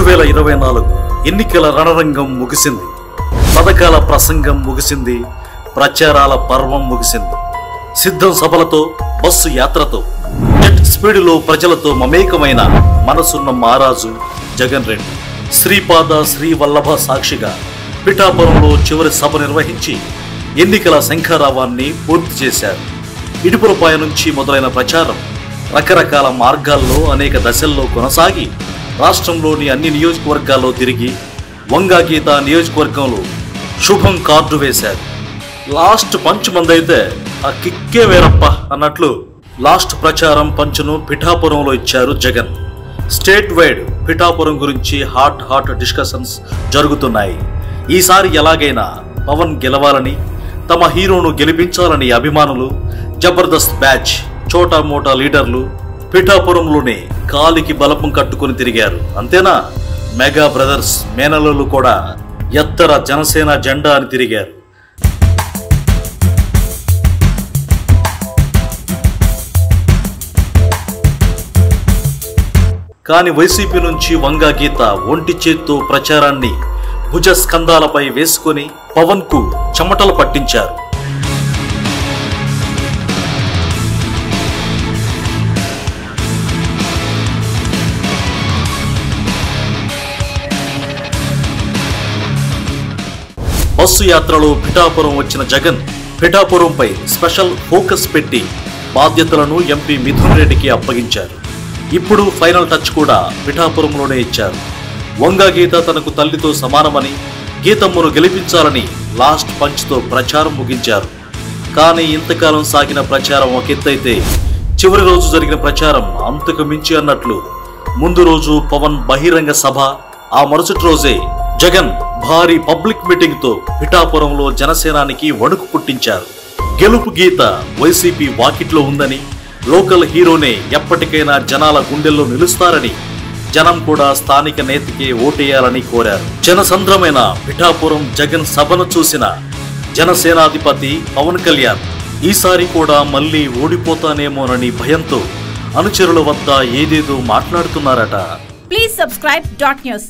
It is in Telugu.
2024 ఎన్నికల రణరంగం ముగిసింది. పథకాల ప్రసంగం ముగిసింది. ప్రచారాల పర్వం ముగిసింది. సిద్ధం సభలతో, బస్సు యాత్రతో, జెట్ స్పీడ్లో ప్రజలతో మమేకమైన మనసున్న మహారాజు జగన్ రెడ్డి శ్రీపాద శ్రీ వల్లభ సాక్షిగా పిఠాపురంలో చివరి సభ నిర్వహించి ఎన్నికల శంఖారావాన్ని పూర్తి చేశారు. ఇడుపులపాయ నుంచి మొదలైన ప్రచారం రకరకాల మార్గాల్లో అనేక దశల్లో కొనసాగి రాష్ట్రంలోని అన్ని నియోజకవర్గాల్లో తిరిగి వంగాగీత నియోజకవర్గంలో శుభం కార్డు వేశారు. లాస్ట్ పంచ్ మందైతే ఆ కిక్కే వేరప్ప అన్నట్లు లాస్ట్ ప్రచారం పంచును పిఠాపురంలో ఇచ్చారు జగన్. స్టేట్ వైడ్ పిఠాపురం గురించి హాట్ డిస్కషన్స్ జరుగుతున్నాయి. ఈసారి ఎలాగైనా పవన్ గెలవాలని, తమ హీరోను గెలిపించాలని అభిమానులు, జబర్దస్త్ బ్యాచ్, చోటా మోటా లీడర్లు పిఠాపురంలోనే కాలికి బలపం కట్టుకుని తిరిగారు. అంతేనా, మెగా బ్రదర్స్ మేనల్లులు కూడా ఎత్తర జనసేన జెండా అని తిరిగారు. కానీ వైసీపీ నుంచి వంగాగీత ఒంటి చేత్తో ప్రచారాన్ని భుజ స్కంధాలపై వేసుకుని పవన్ కు చెమటలు పట్టించారు. బస్సు యాత్రలో పిఠాపురం వచ్చిన జగన్ పిఠాపురంపై స్పెషల్ ఫోకస్ పెట్టి బాధ్యతలను ఎంపీ మిథున్ రెడ్డికి అప్పగించారు. ఇప్పుడు ఫైనల్ టచ్ కూడా పిఠాపురంలోనే ఇచ్చారు. వంగాగీత తనకు తల్లితో సమానమని, గీతమ్మను గెలిపించాలని లాస్ట్ పంచ్తో ప్రచారం ముగించారు. కానీ ఇంతకాలం సాగిన ప్రచారం ఒక ఎత్తైతే చివరి రోజు జరిగిన ప్రచారం అంతకు మించి అన్నట్లు ముందు రోజు పవన్ బహిరంగ సభ, ఆ మరుసటి రోజే జగన్ భారీ పబ్లిక్ మీటింగ్ తో పిఠాపురంలో జనసేనానికి వణుకు పుట్టించారు. గెలుపు గీత వైసీపీ వాకిట్లో ఉందని, లోకల్ హీరోనే ఎప్పటికైనా జనాల గుండెల్లో నిలుస్తారని, జనం కూడా స్థానిక నేతకే ఓటేయాలని కోరారు. జనసంద్రమైన పిఠాపురం జగన్ సభను చూసిన జనసేనాధిపతి పవన్ కళ్యాణ్ ఈసారి కూడా మళ్లీ ఓడిపోతానేమోనని భయంతో అనుచరుల వద్ద ఏదేదో మాట్లాడుతున్నారట. Please subscribe .news